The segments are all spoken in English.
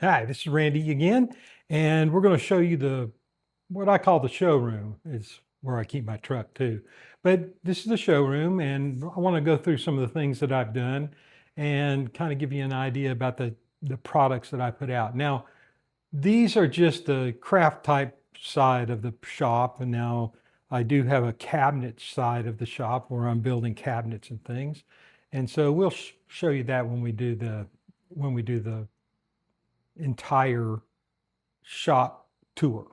Hi, this is Randy again, and we're going to show you what I call the showroom. Is where I keep my truck too. But this is the showroom, and I want to go through some of the things that I've done and kind of give you an idea about the products that I put out. Now, these are just the craft type side of the shop, and now I do have a cabinet side of the shop where I'm building cabinets and things. And so we'll show you that when we do the entire shop tour.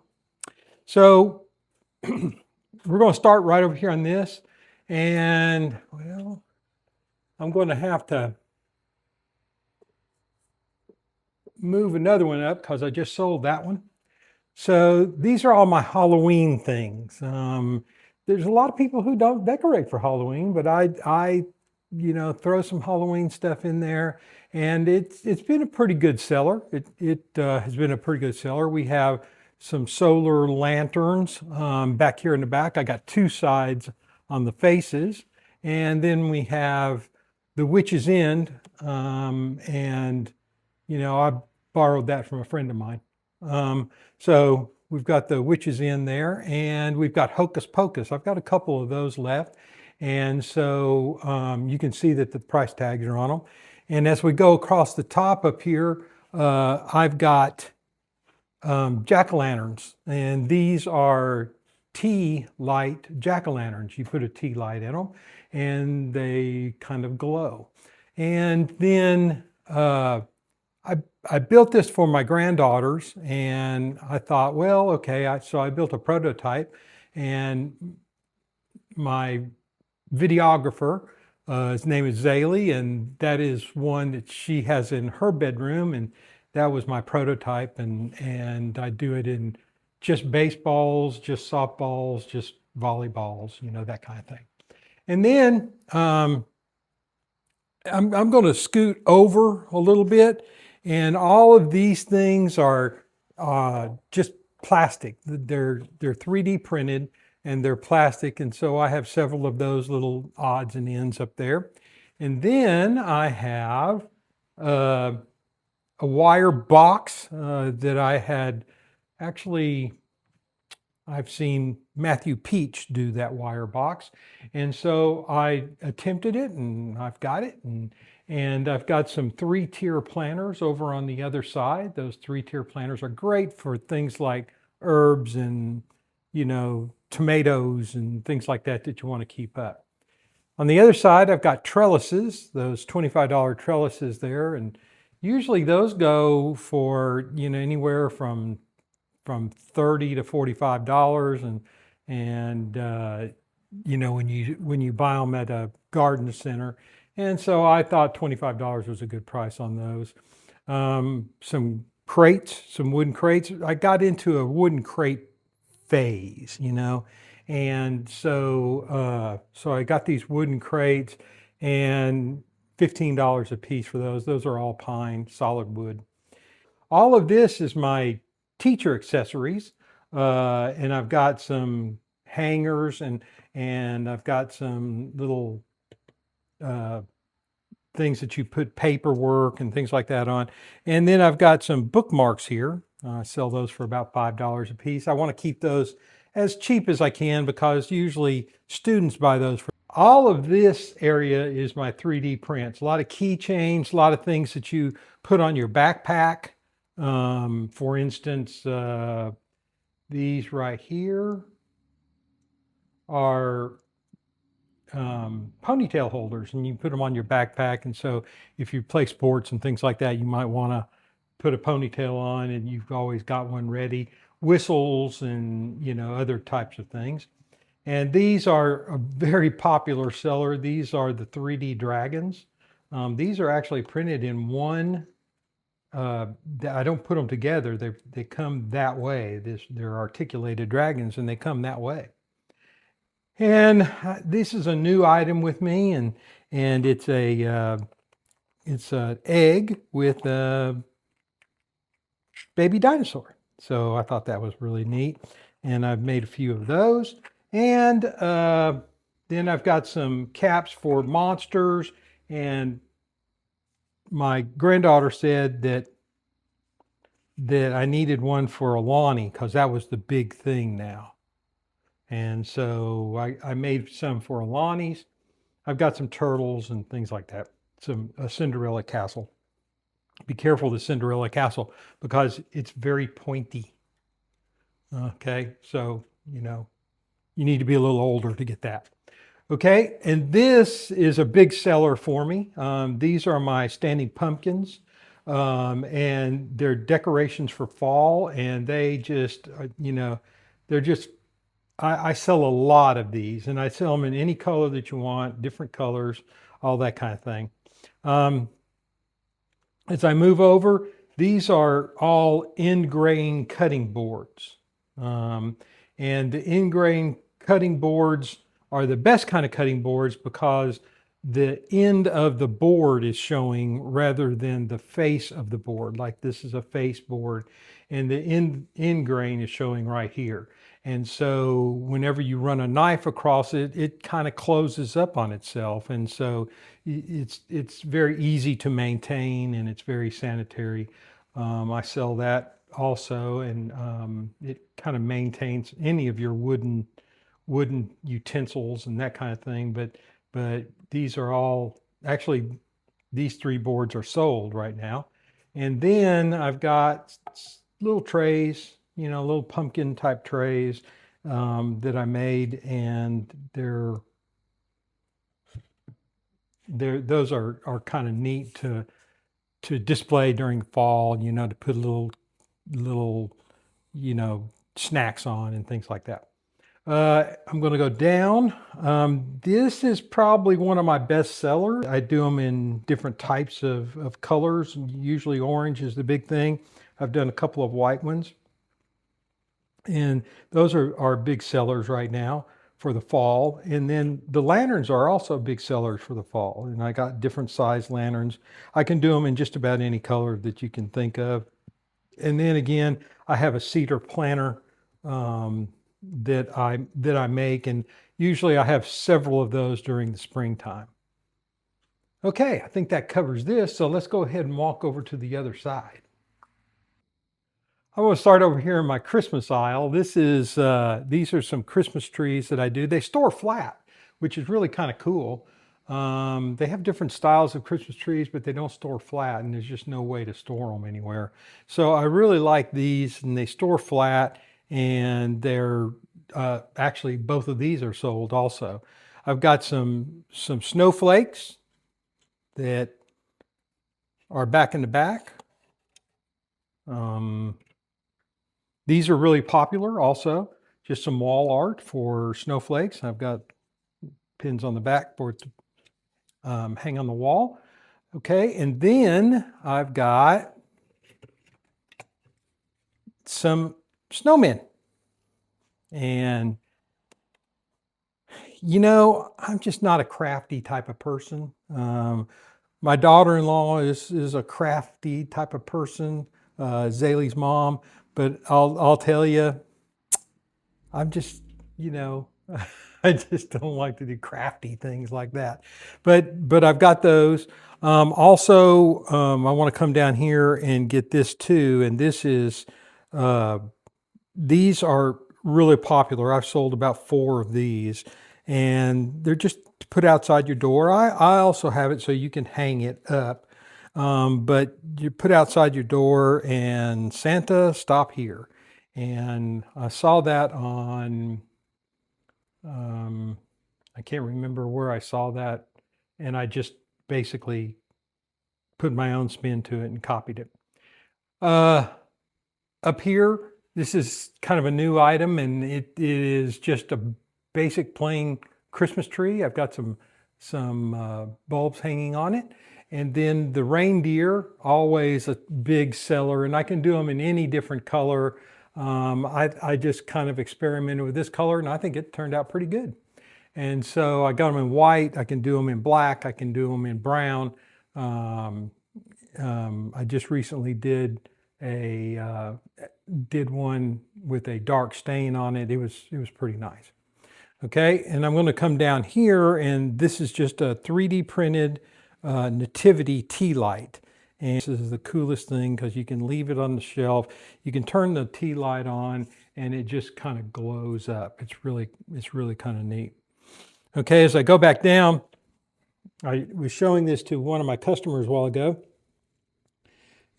So we're going to start right over here on this. And well, I'm going to have to move another one up because I just sold that one. So these are all my Halloween things. There's a lot of people who don't decorate for Halloween, but I throw some Halloween stuff in there, and it's been a pretty good seller. It has been a pretty good seller. We have some solar lanterns back here in the back. I got two sides on the faces, and then we have the Witch's End, and I borrowed that from a friend of mine. So we've got the Witch's End there, and we've got Hocus Pocus. I've got a couple of those left. And so you can see that the price tags are on them. And as we go across the top up here, I've got jack-o'-lanterns. And these are tea light jack-o'-lanterns. You put a tea light in them and they kind of glow. And then I built this for my granddaughters, and I thought, well, okay, so I built a prototype, and my videographer, his name is Zaylee, and that is one that she has in her bedroom, and that was my prototype, and I do it in just baseballs, just softballs, just volleyballs, that kind of thing. And then I'm going to scoot over a little bit, and all of these things are just plastic. They're 3D printed and they're plastic, and so I have several of those little odds and ends up there. And then I have a wire box that I had actually. I've seen Matthew Peach do that wire box. And so I attempted it and I've got it. And I've got some 3-tier planters over on the other side. Those 3-tier planters are great for things like herbs and, tomatoes and things like that that you want to keep up. On the other side, I've got trellises, those $25 trellises there. And usually those go for, anywhere from $30 to $45, and when you buy them at a garden center. And so I thought $25 was a good price on those. Some crates, some wooden crates. I got into a wooden crate phase, and so I got these wooden crates, and $15 a piece for those. Those are all pine, solid wood. All of this is my teacher accessories, and I've got some hangers, and I've got some little uh, things that you put paperwork and things like that on. And then I've got some bookmarks here. I sell those for about $5 a piece. I want to keep those as cheap as I can because usually students buy those. All of this area is my 3D prints. A lot of keychains, a lot of things that you put on your backpack. For instance, these right here are ponytail holders, and you put them on your backpack. And so if you play sports and things like that, you might want to put a ponytail on, and you've always got one ready. Whistles and other types of things. And these are a very popular seller. These are the 3D dragons. These are actually printed in one. I don't put them together. They come that way. They're articulated dragons, and they come that way. And this is a new item with me, and it's an egg with a baby dinosaur. So I thought that was really neat, and I've made a few of those. And then I've got some caps for monsters, and my granddaughter said that that I needed one for Alani because that was the big thing now. And so I made some for Alani's. I've got some turtles and things like that. A Cinderella castle. Be careful of the Cinderella castle because it's very pointy. Okay, so you need to be a little older to get that. Okay, and this is a big seller for me. These are my standing pumpkins, and they're decorations for fall, and they just, they're just, I sell a lot of these, and I sell them in any color that you want, different colors, all that kind of thing. As I move over, these are all end grain cutting boards. And the end grain cutting boards are the best kind of cutting boards because the end of the board is showing rather than the face of the board. Like this is a face board and the end grain is showing right here. And so whenever you run a knife across it, it kind of closes up on itself. And so it's very easy to maintain and it's very sanitary. I sell that also, and it kind of maintains any of your wooden utensils and that kind of thing. But these are all actually, these 3 boards are sold right now. And then I've got little trays, little pumpkin type trays that I made, and those are kind of neat to display during the fall, to put little snacks on and things like that. I'm going to go down. This is probably one of my best sellers. I do them in different types of colors. Usually orange is the big thing. I've done a couple of white ones. And those are big sellers right now for the fall. And then the lanterns are also big sellers for the fall. And I got different size lanterns. I can do them in just about any color that you can think of. And then again, I have a cedar planter that I make, and usually I have several of those during the springtime. Okay, I think that covers this. So let's go ahead and walk over to the other side. I'm going to start over here in my Christmas aisle. These are some Christmas trees that I do. They store flat, which is really kind of cool. They have different styles of Christmas trees, but they don't store flat, and there's just no way to store them anywhere. So I really like these, and they store flat, and they're actually both of these are sold also. I've got some snowflakes that are back in the back. These are really popular also. Just some wall art for snowflakes. I've got pins on the back for it to hang on the wall. Okay, and then I've got some snowmen. And I'm just not a crafty type of person. My daughter-in-law is a crafty type of person, Zaylee's mom. But I'll tell you, I'm just, I just don't like to do crafty things like that. But I've got those. Also, I want to come down here and get this too. And this is, these are really popular. I've sold about 4 of these, and they're just to put outside your door. I also have it so you can hang it up. But you put outside your door and Santa, stop here. And I saw that on, I can't remember where I saw that. And I just basically put my own spin to it and copied it. Up here, this is kind of a new item, and it is just a basic plain Christmas tree. I've got some bulbs hanging on it. And then the reindeer, always a big seller, and I can do them in any different color. I just kind of experimented with this color, and I think it turned out pretty good. And so I got them in white. I can do them in black. I can do them in brown. I just recently did one with a dark stain on it. It was pretty nice. Okay, and I'm going to come down here, and this is just a 3D printed nativity tea light, And this is the coolest thing because you can leave it on the shelf. You can turn the tea light on and it just kind of glows up. It's really kind of neat. Okay, as I go back down, I was showing this to one of my customers a while ago.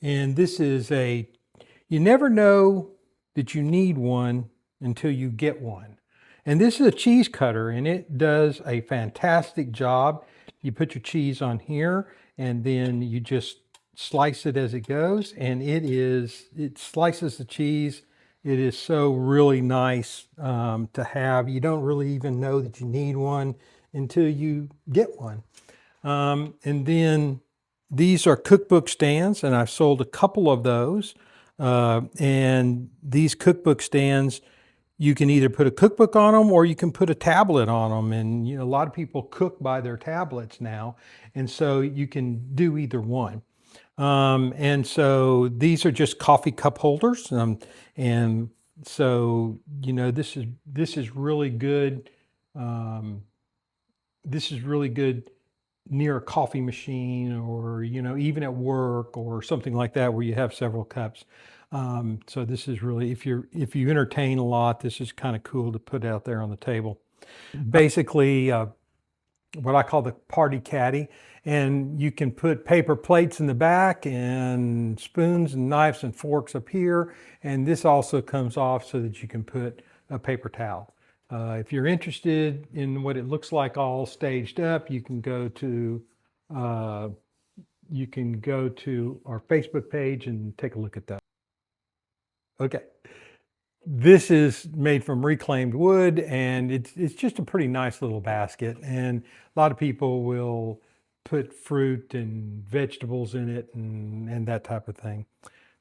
And this is you never know that you need one until you get one. And this is a cheese cutter and it does a fantastic job. You put your cheese on here and then you just slice it as it goes, and it slices the cheese. It is so really nice to have. You don't really even know that you need one until you get one. And then these are cookbook stands, and I've sold a couple of those. And these cookbook stands, you can either put a cookbook on them or you can put a tablet on them. And a lot of people cook by their tablets now, and so you can do either one. And so these are just coffee cup holders, and so this is really good. This is really good near a coffee machine, or even at work or something like that where you have several cups. So this is really, if you entertain a lot, this is kind of cool to put out there on the table. Basically, what I call the party caddy, and you can put paper plates in the back and spoons and knives and forks up here, and this also comes off so that you can put a paper towel. If you're interested in what it looks like all staged up, you can go to our Facebook page and take a look at that. Okay. This is made from reclaimed wood, and it's just a pretty nice little basket. And a lot of people will put fruit and vegetables in it and that type of thing.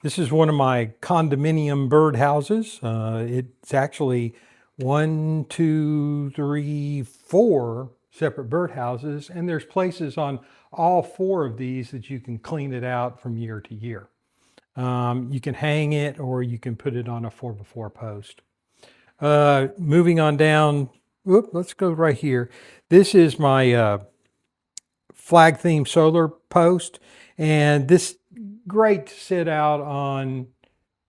This is one of my condominium bird houses. It's actually 1, 2, 3, 4 separate bird houses, and there's places on all 4 of these that you can clean it out from year to year. You can hang it or you can put it on a 4x4 post. Moving on down, let's go right here. This is my flag theme solar post, and this great to sit out on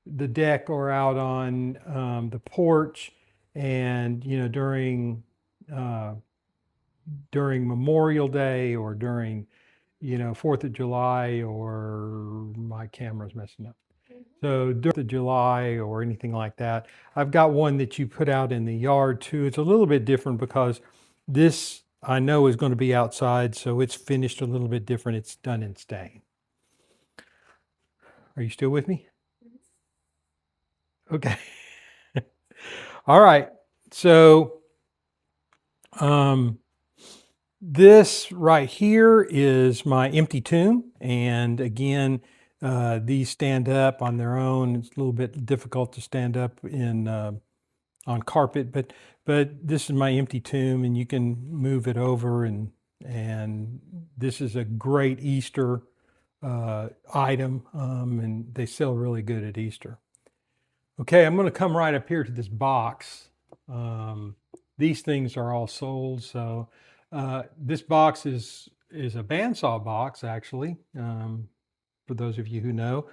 the deck or out on the porch, and during Memorial Day or during 4th of July, or my camera's messing up. So 4th of July or anything like that. I've got one that you put out in the yard too. It's a little bit different because this I know is going to be outside, so it's finished a little bit different. It's done in stain. Are you still with me? Okay. All right. So this right here is my empty tomb, and again, these stand up on their own. It's a little bit difficult to stand up on carpet, but this is my empty tomb, and you can move it over, and this is a great Easter item, and they sell really good at Easter. Okay, I'm going to come right up here to this box. These things are all sold, so this box is a bandsaw box, actually, for those of you who know.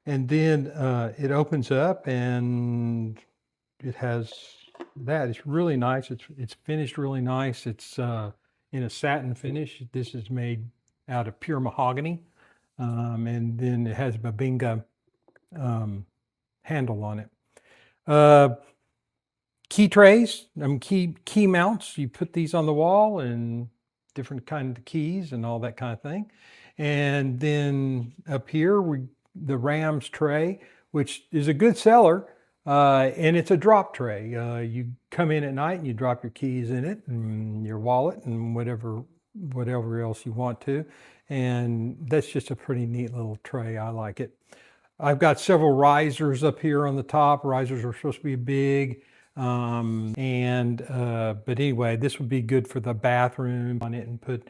And then it opens up and it has that. It's really nice. It's finished really nice. It's in a satin finish. This is made out of pure mahogany, and then it has a Bubinga handle on it. Key trays, key mounts. You put these on the wall, and different kind of keys and all that kind of thing. And then up here, the Rams tray, which is a good seller, and it's a drop tray. You come in at night and you drop your keys in it, and your wallet, and whatever else you want to. And that's just a pretty neat little tray. I like it. I've got several risers up here on the top. Risers are supposed to be big. But anyway, this would be good for the bathroom on it, and put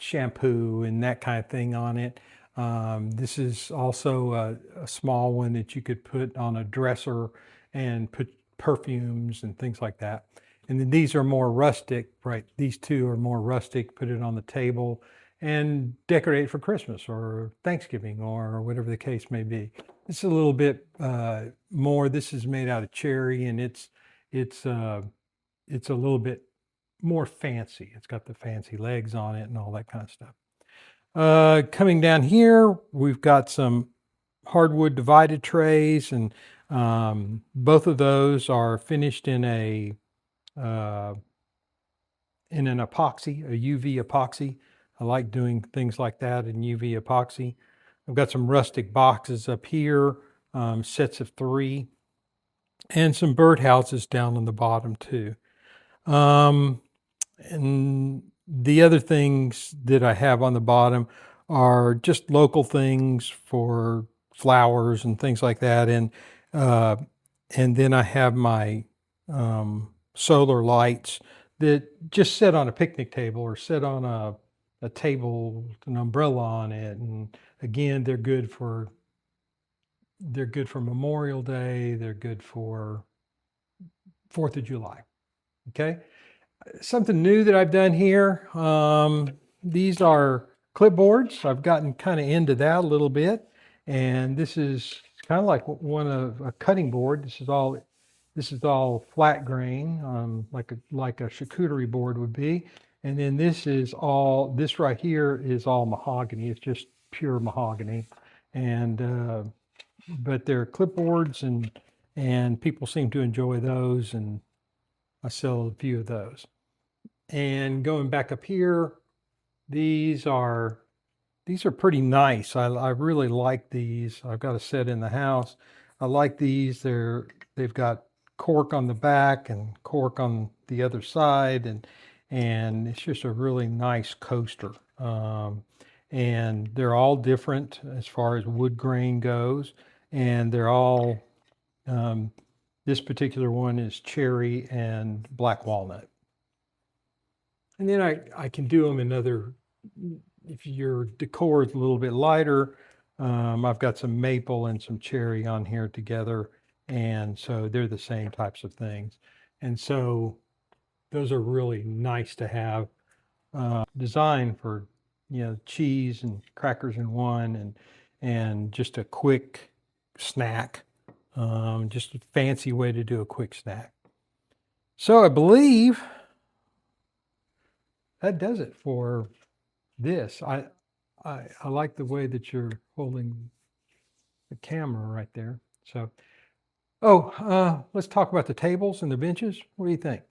shampoo and that kind of thing on it. This is also a small one that you could put on a dresser and put perfumes and things like that. And then these are more rustic, right? These two are more rustic. Put it on the table and decorate it for Christmas or Thanksgiving or whatever the case may be. It's a little bit more. This is made out of cherry, and it's a little bit more fancy. It's got the fancy legs on it and all that kind of stuff. Coming down here, we've got some hardwood divided trays, and both of those are finished in an epoxy, a UV epoxy. I like doing things like that in UV epoxy. I've got some rustic boxes up here, sets of 3, and some birdhouses down on the bottom too. And the other things that I have on the bottom are just local things for flowers and things like that. And then I have my solar lights that just sit on a picnic table or sit on a table with an umbrella on it. And again, they're good for Memorial Day. They're good for 4th of July. Okay. Something new that I've done here. These are clipboards. I've gotten kind of into that a little bit. And this is kind of like one of a cutting board. This is all flat grain, like a charcuterie board would be. And then this right here is all mahogany. It's just pure mahogany. And but they're clipboards, and people seem to enjoy those, and I sell a few of those. And going back up here, these are pretty nice. I really like these. I've got a set in the house. I like these. They've got cork on the back and cork on the other side, and it's just a really nice coaster. And they're all different as far as wood grain goes, and they're all this particular one is cherry and black walnut. And then I can do them in other, if your decor is a little bit lighter, I've got some maple and some cherry on here together. And so they're the same types of things. And so those are really nice to have designed for, cheese and crackers in one, and just a quick snack. Just a fancy way to do a quick snack. So I believe that does it for this. I like the way that you're holding the camera right there. So, let's talk about the tables and the benches. What do you think?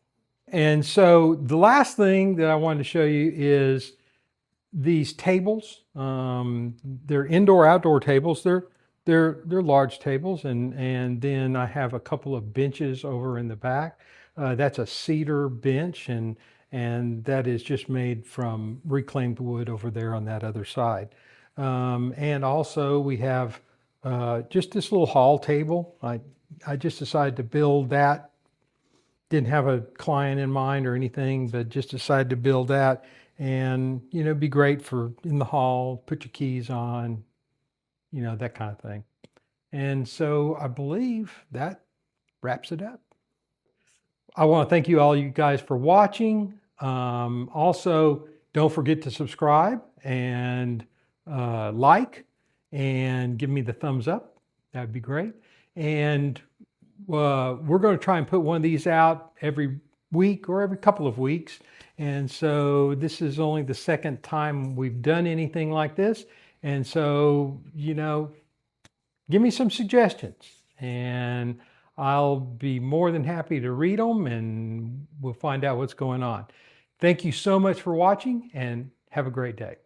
And so the last thing that I wanted to show you is these tables. They're indoor-outdoor tables. They're large tables, and then I have a couple of benches over in the back. That's a cedar bench, and that is just made from reclaimed wood over there on that other side. And also we have just this little hall table. I just decided to build that. Didn't have a client in mind or anything, but just decided to build that, and be great for in the hall, put your keys on, that kind of thing. And so I believe that wraps it up. I want to thank you guys for watching. Also, don't forget to subscribe and like and give me the thumbs up. That would be great. And we're going to try and put one of these out every week or every couple of weeks. And so this is only the second time we've done anything like this. And so, give me some suggestions, and I'll be more than happy to read them, and we'll find out what's going on. Thank you so much for watching, and have a great day.